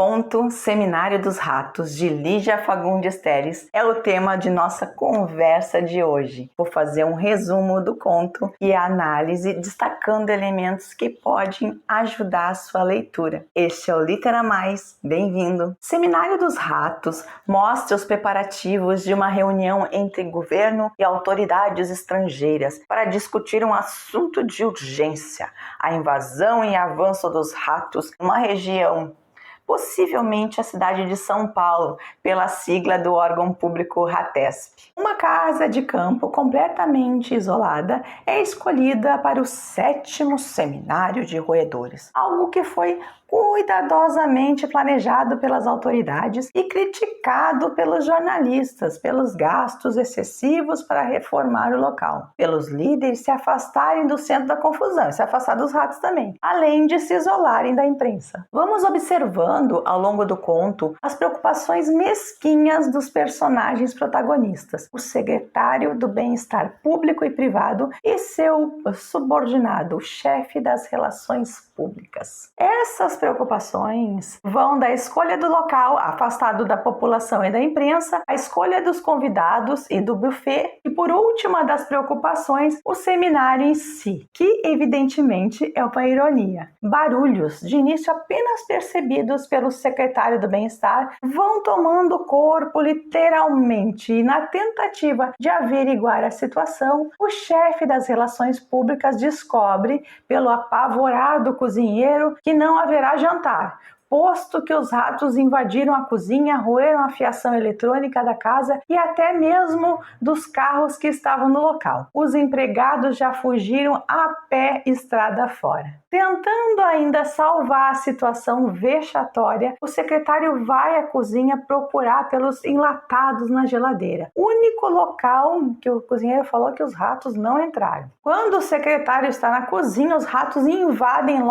conto Seminário dos Ratos, de Lígia Fagundes Telles, é o tema de nossa conversa de hoje. Vou fazer um resumo do conto e a análise, destacando elementos que podem ajudar a sua leitura. Este é o Litera Mais, bem-vindo! Seminário dos Ratos mostra os preparativos de uma reunião entre governo e autoridades estrangeiras para discutir um assunto de urgência: a invasão e avanço dos ratos numa região, possivelmente a cidade de São Paulo, pela sigla do órgão público RATESP. Uma casa de campo completamente isolada é escolhida para o 7º Seminário de Roedores, algo que foi cuidadosamente planejado pelas autoridades e criticado pelos jornalistas pelos gastos excessivos para reformar o local, pelos líderes se afastarem do centro da confusão e se afastar dos ratos também, além de se isolarem da imprensa. Vamos observando ao longo do conto as preocupações mesquinhas dos personagens protagonistas, o secretário do Bem-Estar Público e Privado e seu subordinado, o chefe das relações públicas. Essas preocupações vão da escolha do local afastado da população e da imprensa, a escolha dos convidados e do buffet e, por última das preocupações, o seminário em si, que evidentemente é uma ironia. Barulhos, de início apenas percebidos pelo secretário do Bem-Estar, vão tomando corpo literalmente e, na tentativa de averiguar a situação, o chefe das relações públicas descobre, pelo apavorado cozinheiro, que não haverá jantar, posto que os ratos invadiram a cozinha, roeram a fiação eletrônica da casa e até mesmo dos carros que estavam no local. Os empregados já fugiram a pé estrada fora. Tentando ainda salvar a situação vexatória, o secretário vai à cozinha procurar pelos enlatados na geladeira, único local que o cozinheiro falou que os ratos não entraram. Quando o secretário está na cozinha, os ratos invadem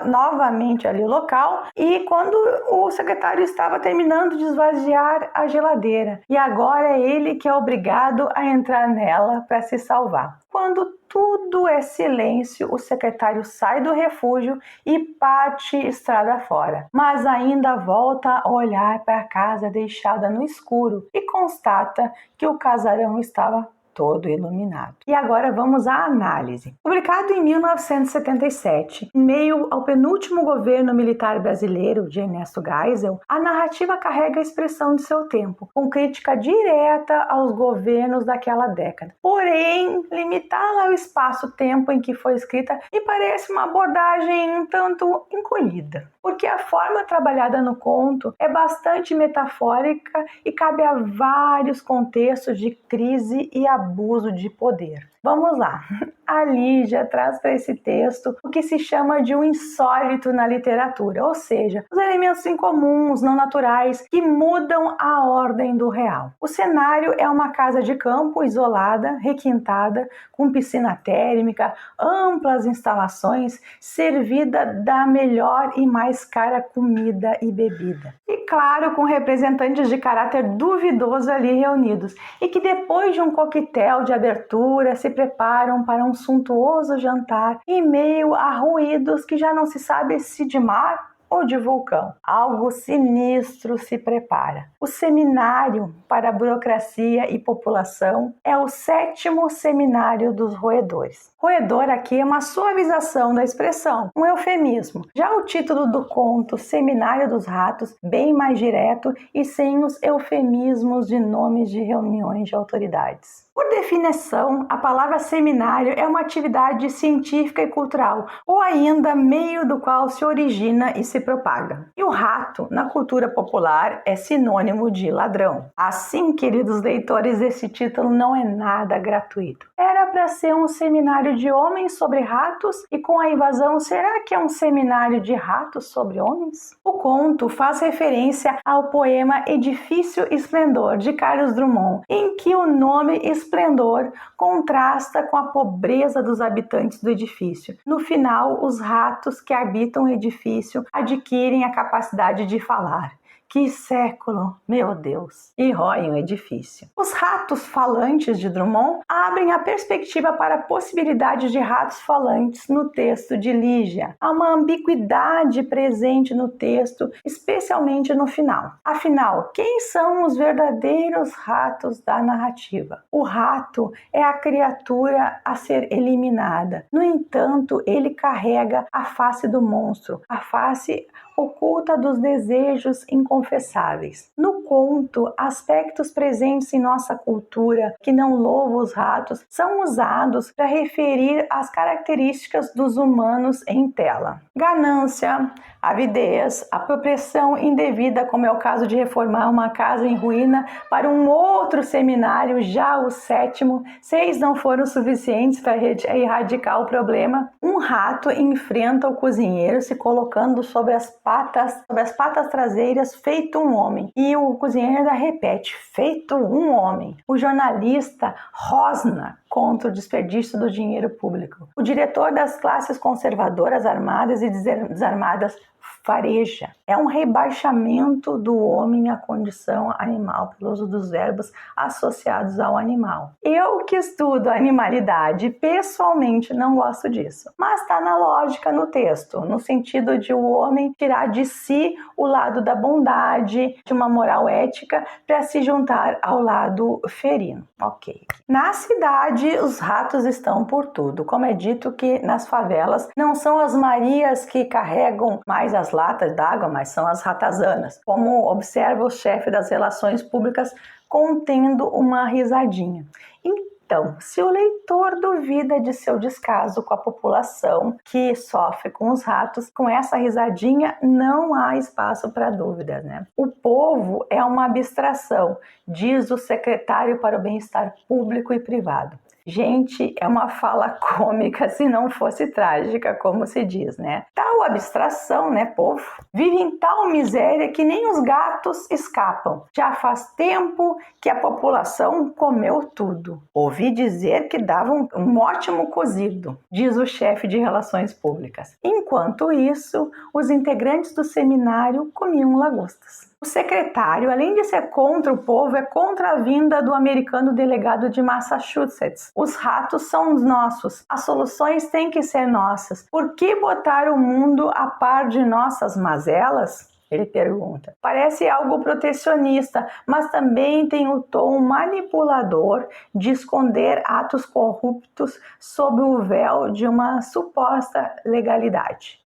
novamente ali o local e quando o secretário estava terminando de esvaziar a geladeira. E agora é ele que é obrigado a entrar nela para se salvar. Quando tudo é silêncio, o secretário sai do refúgio e parte estrada fora. Mas ainda volta a olhar para a casa deixada no escuro e constata que o casarão estava todo iluminado. E agora vamos à análise. Publicado em 1977, em meio ao penúltimo governo militar brasileiro de Ernesto Geisel, a narrativa carrega a expressão de seu tempo, com crítica direta aos governos daquela década. Porém, limitá-la ao espaço-tempo em que foi escrita me parece uma abordagem um tanto encolhida, porque a forma trabalhada no conto é bastante metafórica e cabe a vários contextos de crise e abuso de poder. Vamos lá. A Lígia traz para esse texto o que se chama de um insólito na literatura, ou seja, os elementos incomuns, não naturais, que mudam a ordem do real. O cenário é uma casa de campo isolada, requintada, com piscina térmica, amplas instalações, servida da melhor e mais cara comida e bebida. E claro, com representantes de caráter duvidoso ali reunidos, e que depois de um coquetel de abertura se preparam para um suntuoso jantar em meio a ruídos que já não se sabe se de mar ou de vulcão. Algo sinistro se prepara. O seminário para a burocracia e população é o 7º Seminário dos Roedores. Roedor aqui é uma suavização da expressão, um eufemismo. Já o título do conto, Seminário dos Ratos, bem mais direto e sem os eufemismos de nomes de reuniões de autoridades. Por definição, a palavra seminário é uma atividade científica e cultural, ou ainda meio do qual se origina e se propaga. E o rato, na cultura popular, é sinônimo de ladrão. Assim, queridos leitores, esse título não é nada gratuito. Era para ser um seminário de homens sobre ratos e com a invasão, será que é um seminário de ratos sobre homens? O conto faz referência ao poema Edifício Esplendor, de Carlos Drummond, em que o nome esplendor contrasta com a pobreza dos habitantes do edifício. No final, os ratos que habitam o edifício adquirem a capacidade de falar. Que século, meu Deus! E roem o edifício. Os ratos falantes de Drummond abrem a perspectiva para a possibilidade de ratos falantes no texto de Lígia. Há uma ambiguidade presente no texto, especialmente no final. Afinal, quem são os verdadeiros ratos da narrativa? O rato é a criatura a ser eliminada. No entanto, ele carrega a face do monstro, a face oculta dos desejos inconfessáveis. No conto, aspectos presentes em nossa cultura que não louvam os ratos são usados para referir às características dos humanos em tela. Ganância, avidez, apropriação indevida, como é o caso de reformar uma casa em ruína para um outro seminário, já o 7º. 6 não foram suficientes para erradicar o problema. Um rato enfrenta o cozinheiro se colocando sobre as patas traseiras, feito um homem. E o cozinheiro ainda repete, feito um homem. O jornalista rosna contra o desperdício do dinheiro público. O diretor das classes conservadoras armadas e desarmadas fareja. É um rebaixamento do homem à condição animal, pelo uso dos verbos associados ao animal. Eu que estudo a animalidade, pessoalmente não gosto disso. Mas está na lógica no texto, no sentido de o homem tirar de si o lado da bondade, de uma moral ética, para se juntar ao lado ferino. Ok. Na cidade, os ratos estão por tudo. Como é dito que nas favelas não são as Marias que carregam mais as latas d'água, mas são as ratazanas. Como observa o chefe das relações públicas contendo uma risadinha. Então, se o leitor duvida de seu descaso com a população que sofre com os ratos, com essa risadinha não há espaço para dúvidas, né? O povo é uma abstração, diz o secretário para o bem-estar público e privado. Gente, é uma fala cômica se não fosse trágica, como se diz, né? Tal abstração, né, povo? Vive em tal miséria que nem os gatos escapam. Já faz tempo que a população comeu tudo. Ouvi dizer que davam um ótimo cozido, diz o chefe de relações públicas. Enquanto isso, os integrantes do seminário comiam lagostas. O secretário, além de ser contra o povo, é contra a vinda do americano delegado de Massachusetts. Os ratos são os nossos, as soluções têm que ser nossas. Por que botar o mundo a par de nossas mazelas? Ele pergunta. Parece algo protecionista, mas também tem o tom manipulador de esconder atos corruptos sob o véu de uma suposta legalidade.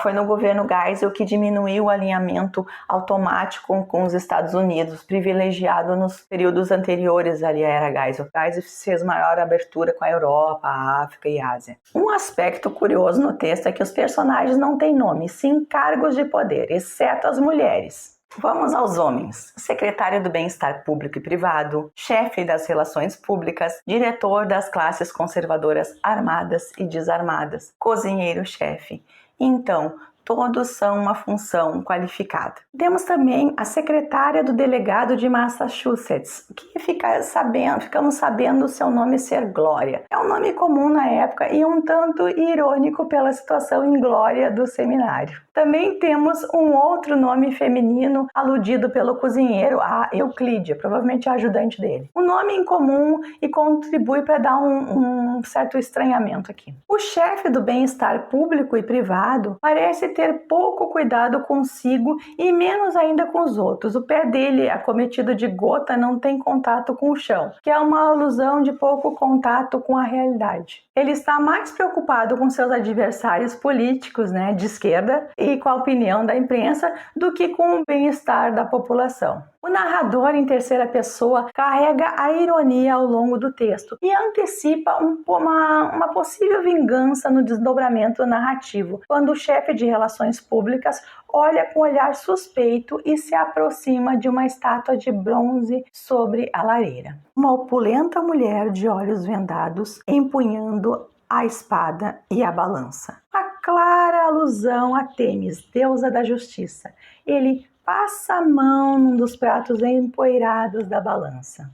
Foi no governo Geisel que diminuiu o alinhamento automático com os Estados Unidos, privilegiado nos períodos anteriores ali à era Geisel. Geisel fez maior abertura com a Europa, a África e a Ásia. Um aspecto curioso no texto é que os personagens não têm nome, sim cargos de poder, exceto as mulheres. Vamos aos homens. Secretário do Bem-Estar Público e Privado, chefe das relações públicas, diretor das classes conservadoras armadas e desarmadas, cozinheiro-chefe. Então, todos são uma função qualificada. Temos também a secretária do delegado de Massachusetts, que ficamos sabendo seu nome ser Glória. É um nome comum na época e um tanto irônico pela situação inglória do seminário. Também temos um outro nome feminino aludido pelo cozinheiro, a Euclídia, provavelmente a ajudante dele. Um nome incomum e contribui para dar um certo estranhamento aqui. O chefe do bem-estar público e privado parece ter pouco cuidado consigo e menos ainda com os outros. O pé dele, acometido de gota, não tem contato com o chão, que é uma alusão de pouco contato com a realidade. Ele está mais preocupado com seus adversários políticos, né, de esquerda, e com a opinião da imprensa, do que com o bem-estar da população. O narrador, em terceira pessoa, carrega a ironia ao longo do texto e antecipa uma possível vingança no desdobramento narrativo, quando o chefe de relações públicas olha com olhar suspeito e se aproxima de uma estátua de bronze sobre a lareira. Uma opulenta mulher de olhos vendados, empunhando a espada e a balança. A clara alusão a Têmis, deusa da justiça. Ele passa a mão num dos pratos empoeirados da balança.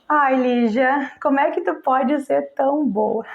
Ai, Lígia, como é que tu pode ser tão boa?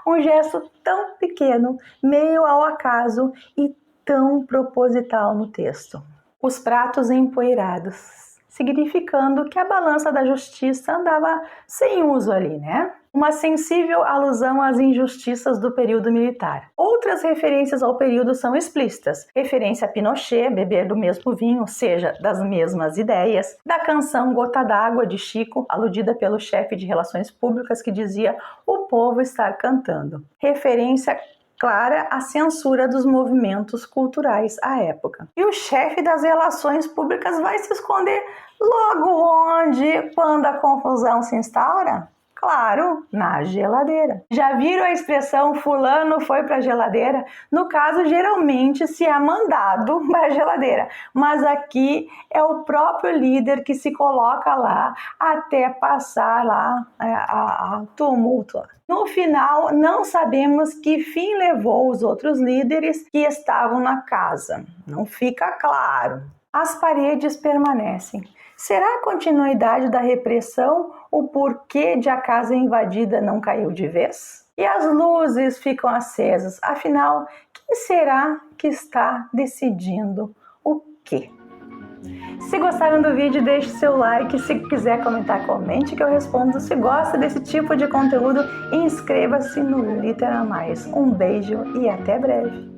Um gesto tão pequeno, meio ao acaso e tão proposital no texto. Os pratos empoeirados, significando que a balança da justiça andava sem uso ali, né? Uma sensível alusão às injustiças do período militar. Outras referências ao período são explícitas. Referência a Pinochet, beber do mesmo vinho, ou seja, das mesmas ideias. Da canção Gota d'Água, de Chico, aludida pelo chefe de relações públicas que dizia o povo estar cantando. Referência clara à censura dos movimentos culturais à época. E o chefe das relações públicas vai se esconder logo onde, quando a confusão se instaura? Claro, na geladeira. Já viram a expressão fulano foi para a geladeira? No caso, geralmente se é mandado para a geladeira, mas aqui é o próprio líder que se coloca lá até passar lá a tumulto. No final, não sabemos que fim levou os outros líderes que estavam na casa. Não fica claro. As paredes permanecem. Será a continuidade da repressão o porquê de a casa invadida não caiu de vez? E as luzes ficam acesas. Afinal, quem será que está decidindo o quê? Se gostaram do vídeo, deixe seu like. Se quiser comentar, comente que eu respondo. Se gosta desse tipo de conteúdo, inscreva-se no Litera Mais. Um beijo e até breve.